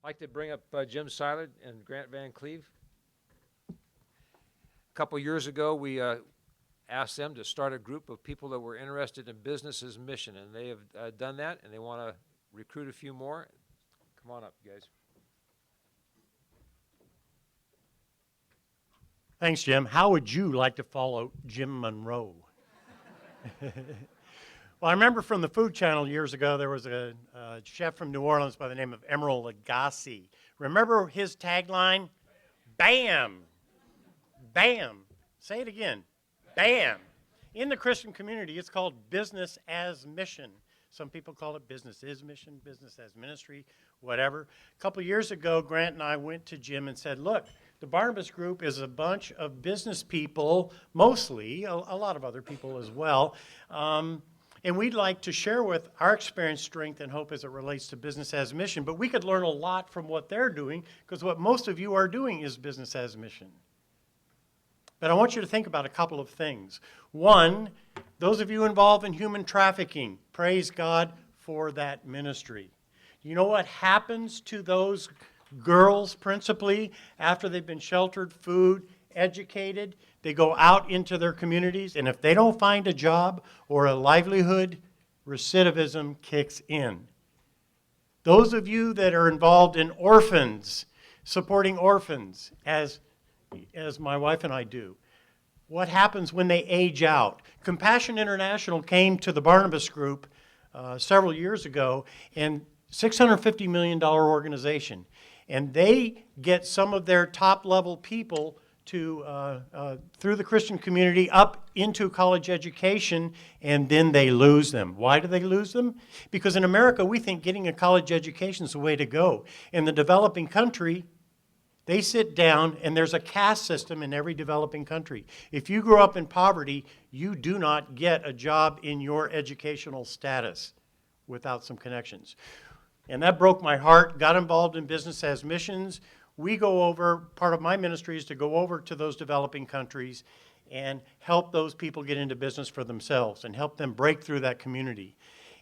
I'd like to bring up Jim Seiler and Grant Van Cleve. A couple years ago, we asked them to start a group of people that were interested in business's mission, and they have done that, and they want to recruit a few more. Come on up, guys. Thanks, Jim. How would you like to follow Jim Monroe? Well, I remember from the Food Channel years ago, there was a chef from New Orleans by the name of Emeril Lagasse. Remember his tagline? Bam! Bam! Say it again. Bam! In the Christian community, it's called business as mission. Some people call it business is mission, business as ministry, whatever. A couple years ago, Grant and I went to Jim and said, look, the Barnabas Group is a bunch of business people, mostly, a lot of other people as well, and we'd like to share with our experience, strength, and hope as it relates to business as mission. But we could learn a lot from what they're doing, because what most of you are doing is business as mission. But I want you to think about a couple of things. One, those of you involved in human trafficking, praise God for that ministry. You know what happens to those girls principally after they've been sheltered, food, educated? They go out into their communities, and if they don't find a job or a livelihood, recidivism kicks in. Those of you that are involved in orphans, supporting orphans, as my wife and I do, what happens when they age out? Compassion International came to the Barnabas Group several years ago, and $650 million organization. And they get some of their top-level people to through the Christian community up into college education, and then they lose them. Why do they lose them? Because in America, we think getting a college education is the way to go. In the developing country, they sit down, and there's a caste system in every developing country. If you grew up in poverty, you do not get a job in your educational status without some connections. And that broke my heart. Got involved in business as missions. We go over, part of my ministry is to go over to those developing countries and help those people get into business for themselves and help them break through that community.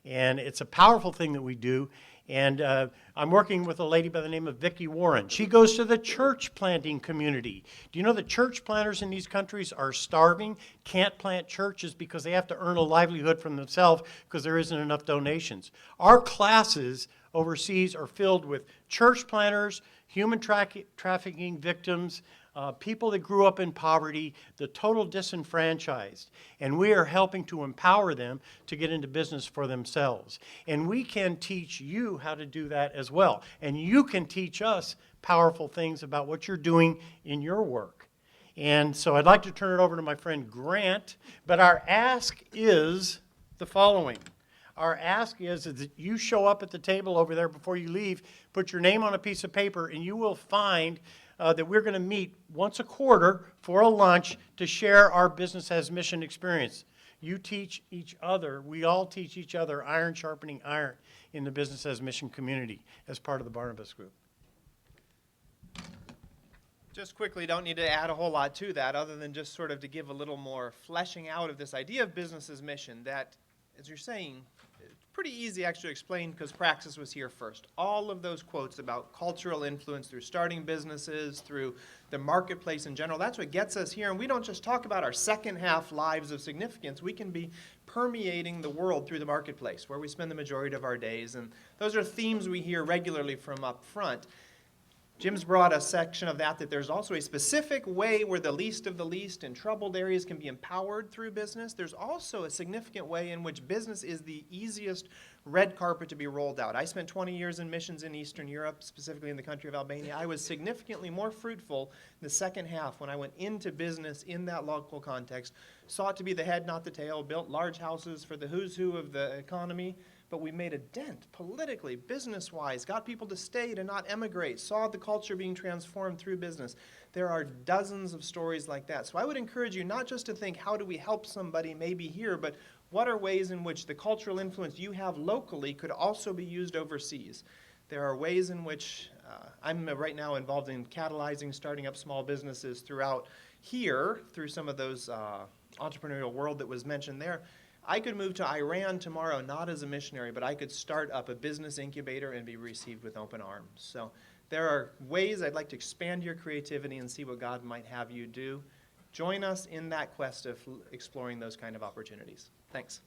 And it's a powerful thing that we do. And I'm working with a lady by the name of Vicki Warren. She goes to the church planting community. Do you know that church planters in these countries are starving, can't plant churches because they have to earn a livelihood from themselves because there isn't enough donations? Our classes overseas are filled with church planters, human trafficking victims, people that grew up in poverty, the total disenfranchised. And we are helping to empower them to get into business for themselves. And we can teach you how to do that as well. And you can teach us powerful things about what you're doing in your work. And so I'd like to turn it over to my friend Grant, but our ask is the following. Our ask is that you show up at the table over there before you leave, put your name on a piece of paper, and you will find that we're going to meet once a quarter for a lunch to share our business as mission experience. You teach each other, we all teach each other, iron sharpening iron in the business as mission community as part of the Barnabas Group. Just quickly, don't need to add a whole lot to that other than just sort of to give a little more fleshing out of this idea of business as mission that, as you're saying, pretty easy actually to explain because Praxis was here first. All of those quotes about cultural influence through starting businesses, through the marketplace in general, that's what gets us here. And we don't just talk about our second half lives of significance. We can be permeating the world through the marketplace where we spend the majority of our days. And those are themes we hear regularly from up front. Jim's brought a section of that there's also a specific way where the least of the least in troubled areas can be empowered through business. There's also a significant way in which business is the easiest red carpet to be rolled out. I spent 20 years in missions in Eastern Europe, specifically in the country of Albania. I was significantly more fruitful in the second half when I went into business in that local context, sought to be the head, not the tail, built large houses for the who's who of the economy. But we made a dent politically, business-wise, got people to stay, to not emigrate, saw the culture being transformed through business. There are dozens of stories like that. So I would encourage you not just to think, how do we help somebody maybe here, but what are ways in which the cultural influence you have locally could also be used overseas? There are ways in which I'm right now involved in catalyzing, starting up small businesses throughout here, through some of those entrepreneurial world that was mentioned there. I could move to Iran tomorrow, not as a missionary, but I could start up a business incubator and be received with open arms. So there are ways I'd like to expand your creativity and see what God might have you do. Join us in that quest of exploring those kind of opportunities. Thanks.